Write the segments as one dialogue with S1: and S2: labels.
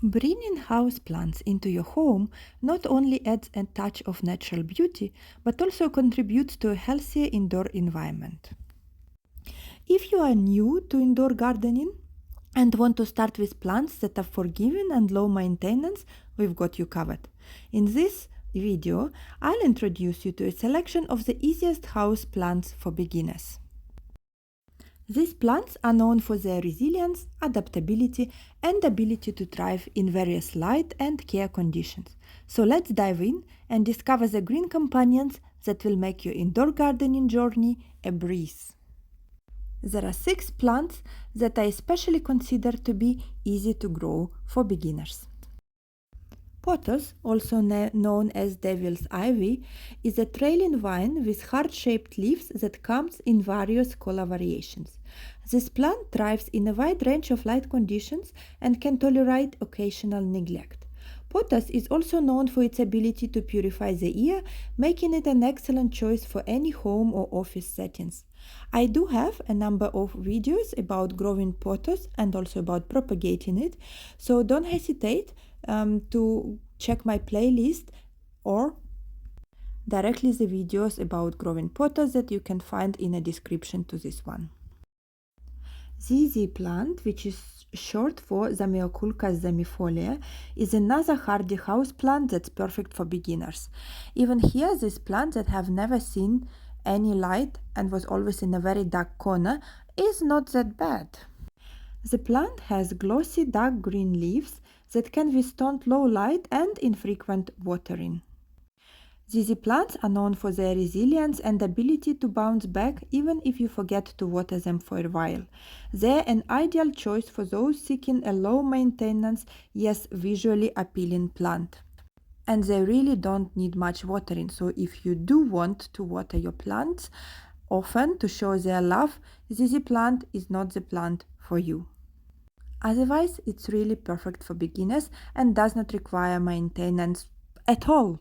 S1: Bringing houseplants into your home not only adds a touch of natural beauty, but also contributes to a healthier indoor environment. If you are new to indoor gardening and want to start with plants that are forgiving and low maintenance, we've got you covered. In this video, I'll introduce you to a selection of the easiest house plants for beginners. These plants are known for their resilience, adaptability, and ability to thrive in various light and care conditions. So let's dive in and discover the green companions that will make your indoor gardening journey a breeze. There are 6 plants that I especially consider to be easy to grow for beginners. Pothos, also known as devil's ivy, is a trailing vine with heart-shaped leaves that comes in various color variations. This plant thrives in a wide range of light conditions and can tolerate occasional neglect. Pothos is also known for its ability to purify the air, making it an excellent choice for any home or office settings. I do have a number of videos about growing pothos and also about propagating it, so don't hesitate to check my playlist or directly the videos about growing pothos that you can find in a description to this one. ZZ plant, which is short for Zamioculcas zamifolia, is another hardy house plant that's perfect for beginners. Even here, this plant that have never seen any light and was always in a very dark corner is not that bad. The plant has glossy dark green leaves that can withstand low light and infrequent watering. ZZ plants are known for their resilience and ability to bounce back even if you forget to water them for a while. They're an ideal choice for those seeking a low maintenance, yes, visually appealing plant. And they really don't need much watering, so if you do want to water your plants often to show their love, ZZ plant is not the plant for you. Otherwise, it's really perfect for beginners and does not require maintenance at all.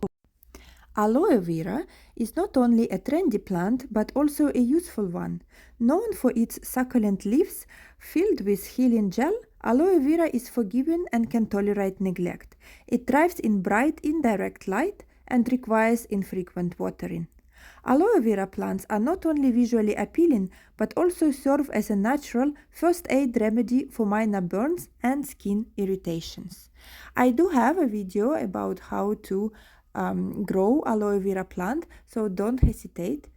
S1: Aloe Vera is not only a trendy plant but also a useful one. Known for its succulent leaves filled with healing gel, Aloe Vera is forgiving and can tolerate neglect. It thrives in bright indirect light and requires infrequent watering. Aloe Vera plants are not only visually appealing but also serve as a natural first aid remedy for minor burns and skin irritations. I do have a video about how to grow aloe vera plant, so don't hesitate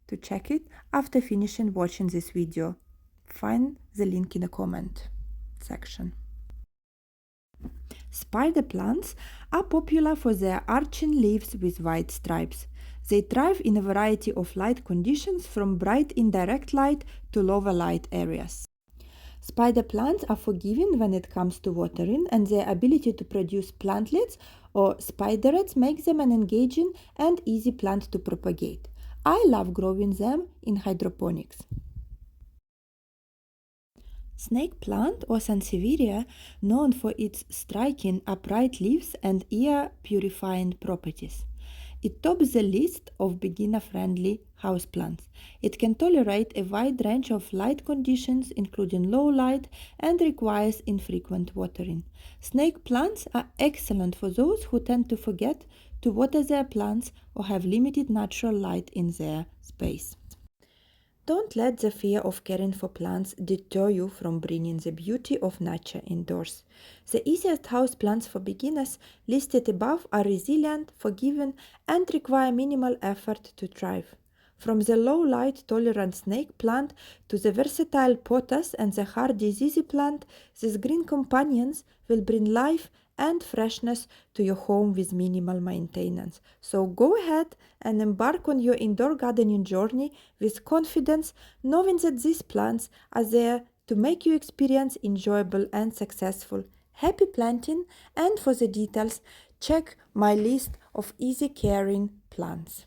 S1: to check it after finishing watching this video. Find the link in the comment section. Spider plants are popular for their arching leaves with white stripes. They thrive in a variety of light conditions from bright indirect light to lower light areas. Spider plants are forgiving when it comes to watering, and their ability to produce plantlets or spiderets makes them an engaging and easy plant to propagate. I love growing them in hydroponics. Snake plant or Sansevieria, known for its striking upright leaves and air purifying properties. It tops the list of beginner-friendly houseplants. It can tolerate a wide range of light conditions, including low light, and requires infrequent watering. Snake plants are excellent for those who tend to forget to water their plants or have limited natural light in their space. Don't let the fear of caring for plants deter you from bringing the beauty of nature indoors. The easiest house plants for beginners listed above are resilient, forgiving, and require minimal effort to thrive. From the low-light tolerant snake plant to the versatile pothos and the hardy ZZ plant, these green companions will bring life and freshness to your home with minimal maintenance. So go ahead and embark on your indoor gardening journey with confidence, knowing that these plants are there to make your experience enjoyable and successful. Happy planting, and for the details, check my list of easy caring plants.